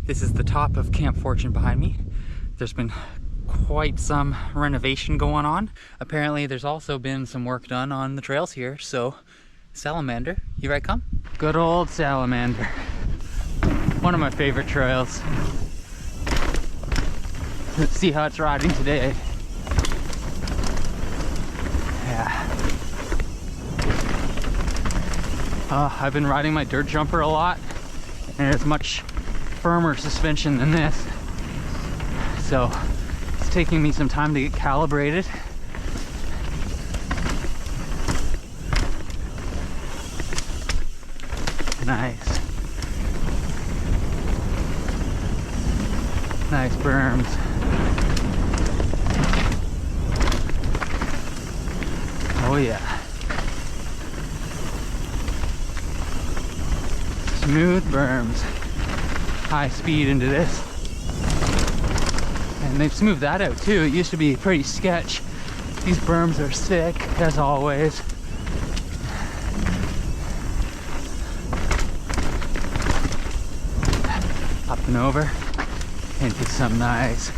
This is the top of Camp Fortune behind me. There's been quite some renovation going on. Apparently there's also been some work done on the trails here, so Salamander, here I come. Good old Salamander. One of my favorite trails. Let's see how it's riding today. Yeah. I've been riding my dirt jumper a lot, and it's much firmer suspension than this. So it's taking me some time to get calibrated. Nice. Nice berms. Oh yeah. Smooth berms. High speed into this. And they've smoothed that out too. It used to be pretty sketch. These berms are sick, as always. Up and over into some nice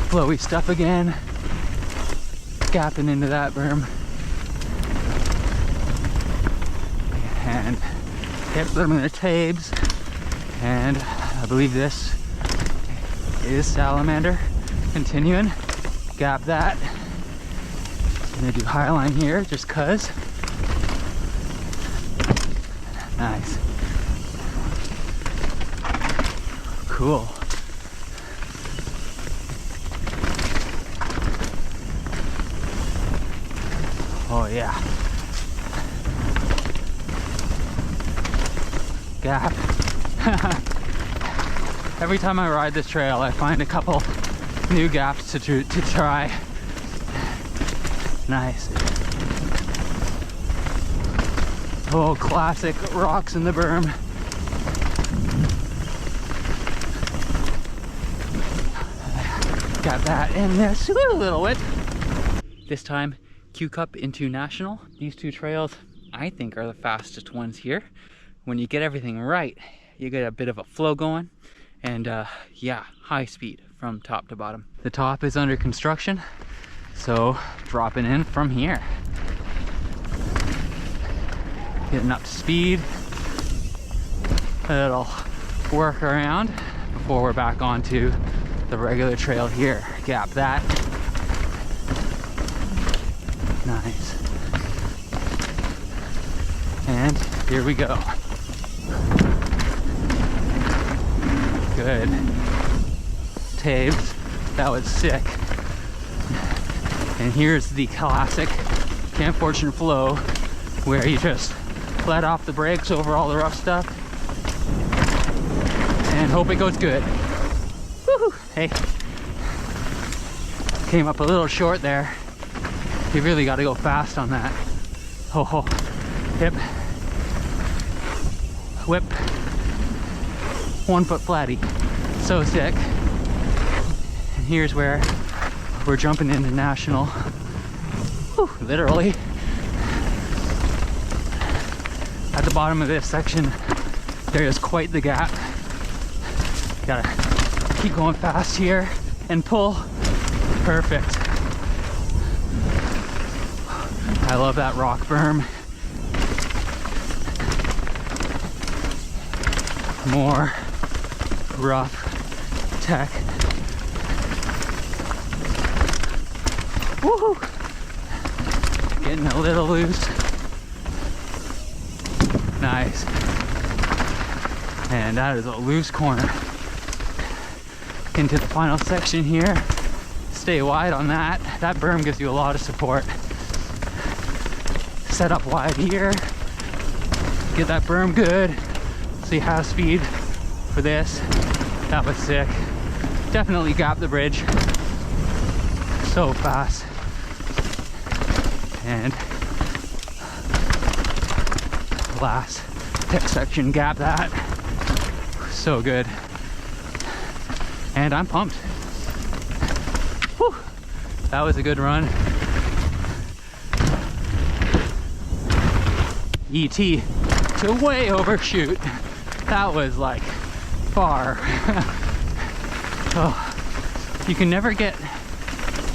flowy stuff again. Gapping into that berm. And hit them in the tabs. And I believe this is Salamander. Continuing, gap that. Gonna do highline here just cause. Nice. Cool. Oh yeah. Gap. Every time I ride this trail, I find a couple new gaps to try. Nice. Oh, classic rocks in the berm. Got that in there, just a little bit. This time, Q Cup into National. These two trails, I think, are the fastest ones here. When you get everything right, you get a bit of a flow going, and yeah, high speed from top to bottom. The top is under construction, so dropping in from here. Getting up to speed. It'll work around before we're back onto the regular trail here. Gap that. Nice. And here we go. Good. Tabs. That was sick. And here's the classic Camp Fortune flow, where you just let off the brakes over all the rough stuff and hope it goes good. Woohoo! Hey, came up a little short there. You really got to go fast on that. Ho ho. Hip. Whip. 1 foot flatty. So sick. And here's where we're jumping into National. Whew, literally. At the bottom of this section, there is quite the gap. Gotta keep going fast here and pull. Perfect. I love that rock berm. More rough tech. Woohoo! Getting a little loose. Nice. And that is a loose corner. Into the final section here. Stay wide on that. That berm gives you a lot of support. Set up wide here. Get that berm good. So you have speed for this. That was sick. Definitely gap the bridge. So fast. And last tech section, gap that. So good. And I'm pumped. Whew. That was a good run. ET to way overshoot. That was like far. Oh, you can never get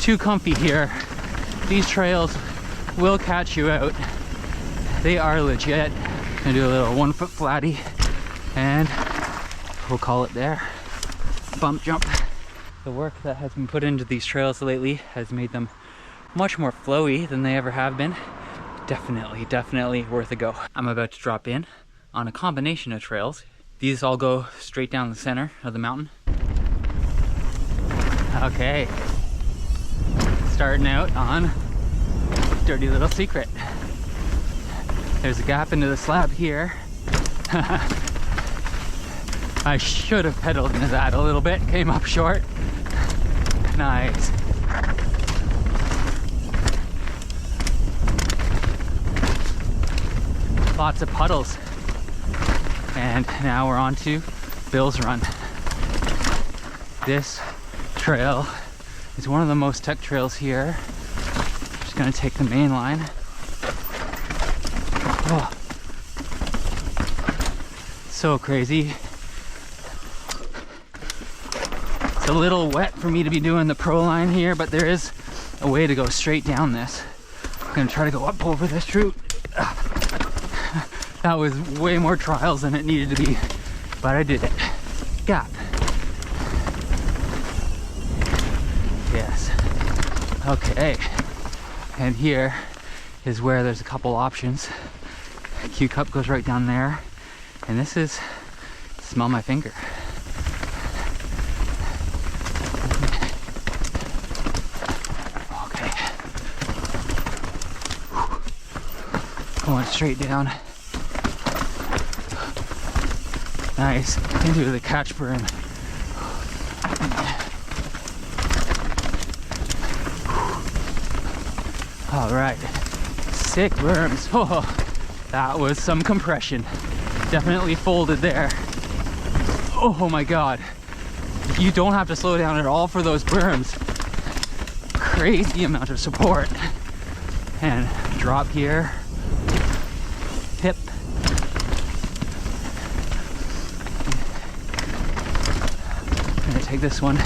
too comfy here. These trails will catch you out. They are legit. Gonna do a little 1 foot flatty and we'll call it there. Bump jump. The work that has been put into these trails lately has made them much more flowy than they ever have been. Definitely worth a go. I'm about to drop in on a combination of trails. These all go straight down the center of the mountain. Okay, starting out on dirty little secret. There's a gap into the slab here. I should have pedaled into that a little bit, came up short. Nice. Lots of puddles. And now we're on to Bill's Run. This trail is one of the most tech trails here. Just gonna take the main line. Oh, so crazy. It's a little wet for me to be doing the pro line here, but there is a way to go straight down this. I'm gonna try to go up over this route. That was way more trials than it needed to be, but I did it. Gap. Yes. Okay. And here is where there's a couple options. Q cup goes right down there, and this is smell my finger. Okay. Going straight down. Nice, into the catch berm. All right, sick berms. Oh, that was some compression. Definitely folded there. Oh my God. You don't have to slow down at all for those berms. Crazy amount of support. And drop here. Hip. Take this one.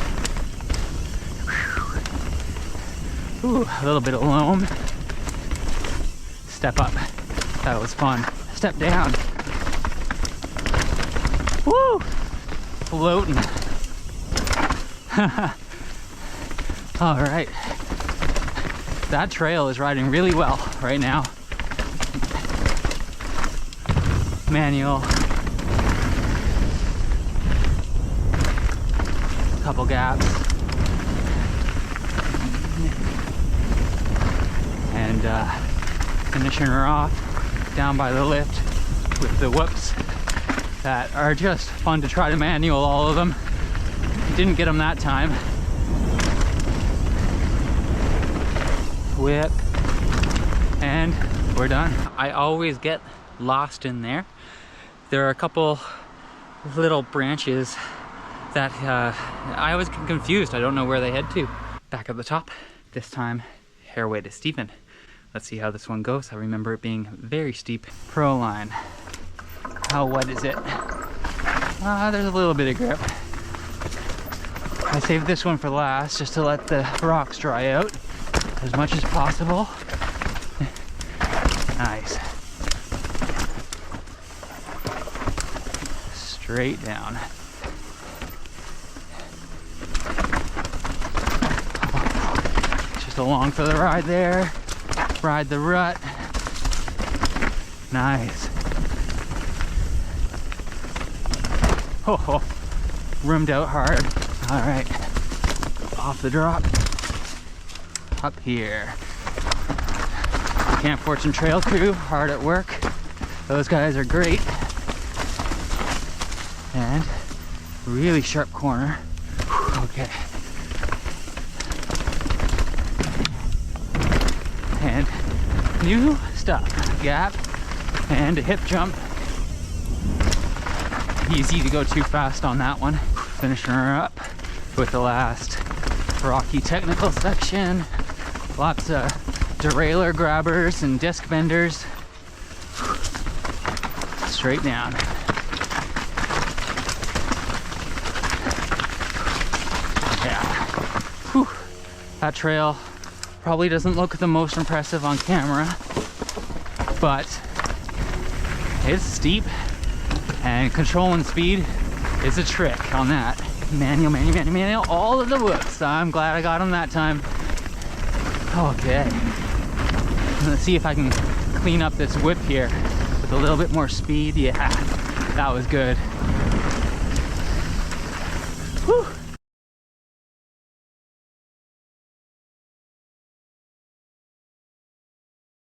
Ooh, a little bit of loam. Step up. That was fun. Step down. Woo! Floating. All right. That trail is riding really well right now. Manual. Couple gaps, and finishing her off down by the lift with the whoops that are just fun to try to manual all of them. Didn't get them that time. Whip, and we're done. I always get lost in there. There are a couple little branches that I was confused. I don't know where they head to. Back at the top, this time hairway to steepen. Let's see how this one goes. I remember it being very steep. Pro line. How wet is it? There's a little bit of grip. I saved this one for last just to let the rocks dry out as much as possible. Nice. Straight down. Along for the ride there. Ride the rut. Nice. Oh, rimmed out hard. All right. Off the drop. Up here. Camp Fortune Trail crew, hard at work. Those guys are great. And really sharp corner. Okay. And new stuff. Gap and a hip jump. Easy to go too fast on that one. Finishing her up with the last rocky technical section. Lots of derailleur grabbers and disc benders. Straight down. That trail probably doesn't look the most impressive on camera, but it's steep and controlling speed is a trick on that. Manual, all of the whoops. I'm glad I got him that time. Okay. Let's see if I can clean up this whip here with a little bit more speed. Yeah, that was good. Whew.